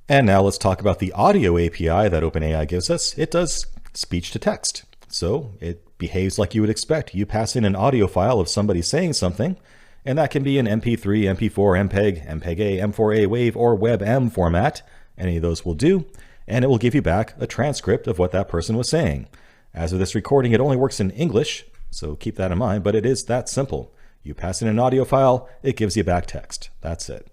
And now let's talk about the audio API that OpenAI gives us. It does speech to text. So it behaves like you would expect. You pass in an audio file of somebody saying something, and that can be an MP3, MP4, MPEG, MPEG-A, M4A, WAV, or WebM format. Any of those will do, and it will give you back a transcript of what that person was saying. As of this recording, it only works in English, so keep that in mind, but it is that simple. You pass in an audio file, it gives you back text. That's it.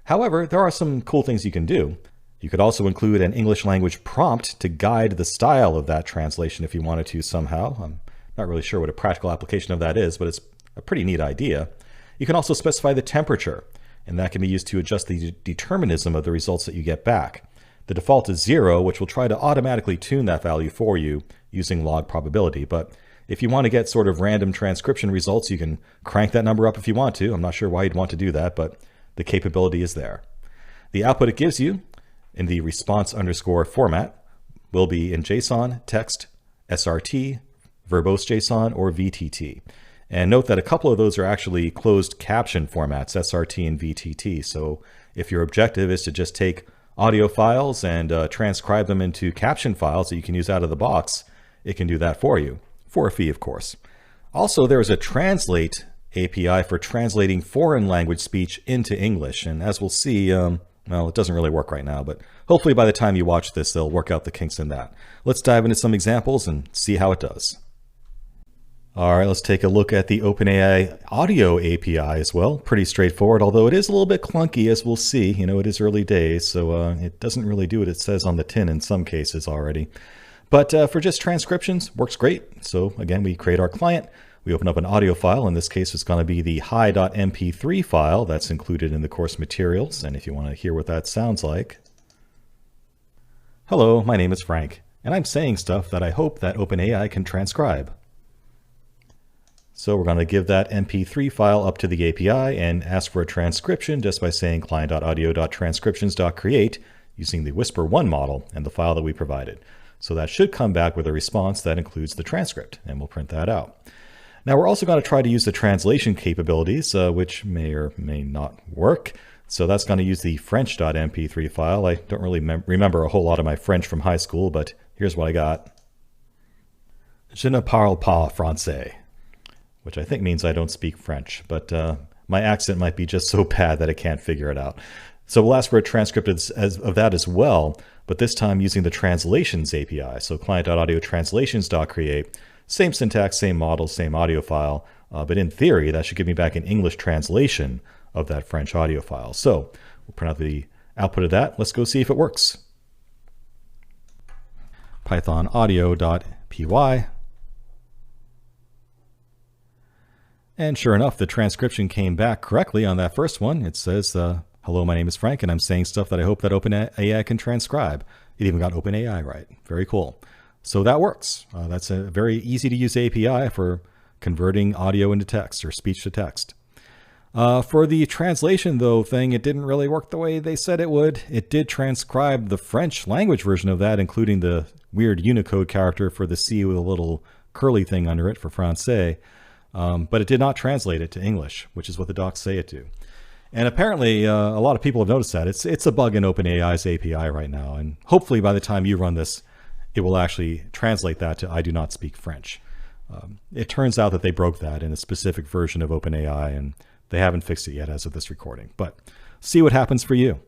However, there are some cool things you can do. You could also include an English language prompt to guide the style of that translation if you wanted to somehow. I'm not really sure what a practical application of that is, but it's a pretty neat idea. You can also specify the temperature, and that can be used to adjust the determinism of the results that you get back. The default is 0, which will try to automatically tune that value for you using log probability. But if you want to get sort of random transcription results, you can crank that number up if you want to. I'm not sure why you'd want to do that, but the capability is there. The output it gives you in the response underscore format will be in JSON, text, SRT, verbose JSON, or VTT. And note that a couple of those are actually closed caption formats, SRT and VTT. So if your objective is to just take audio files and transcribe them into caption files that you can use out of the box, it can do that for you, for a fee, of course. Also, there is a translate API for translating foreign language speech into English. And as we'll see, well, it doesn't really work right now, but hopefully by the time you watch this, they'll work out the kinks in that. Let's dive into some examples and see how it does. All right, let's take a look at the OpenAI Audio API as well. Pretty straightforward, although it is a little bit clunky, as we'll see. You know, it is early days, so it doesn't really do what it says on the tin in some cases already. But for just transcriptions, works great. So again, we create our client. We open up an audio file. In this case, it's going to be the hi.mp3 file that's included in the course materials. And if you want to hear what that sounds like. Hello, my name is Frank, and I'm saying stuff that I hope that OpenAI can transcribe. So we're going to give that MP3 file up to the API and ask for a transcription just by saying client.audio.transcriptions.create using the Whisper 1 model and the file that we provided. So that should come back with a response that includes the transcript, and we'll print that out. Now we're also going to try to use the translation capabilities, which may or may not work. So that's going to use the French.mp3 file. I don't really remember a whole lot of my French from high school, but here's what I got. Je ne parle pas français, which I think means I don't speak French, but my accent might be just so bad that I can't figure it out. So we'll ask for a transcript of that as well, but this time using the translations API. So client.audio.translations.create. Same syntax, same model, same audio file, but in theory, that should give me back an English translation of that French audio file. So we'll print out the output of that. Let's go see if it works. Python audio.py. And sure enough, the transcription came back correctly on that first one. It says, hello, my name is Frank, and I'm saying stuff that I hope that OpenAI can transcribe. It even got OpenAI right. Very cool. So that works. That's a very easy to use API for converting audio into text or speech to text. For the translation though thing, it didn't really work the way they said it would. It did transcribe the French language version of that, including the weird Unicode character for the C with a little curly thing under it for français. But it did not translate it to English, which is what the docs say it do. And apparently a lot of people have noticed that. It's a bug in OpenAI's API right now. And hopefully by the time you run this, it will actually translate that to I do not speak French. It turns out that they broke that in a specific version of OpenAI, and they haven't fixed it yet as of this recording. But see what happens for you.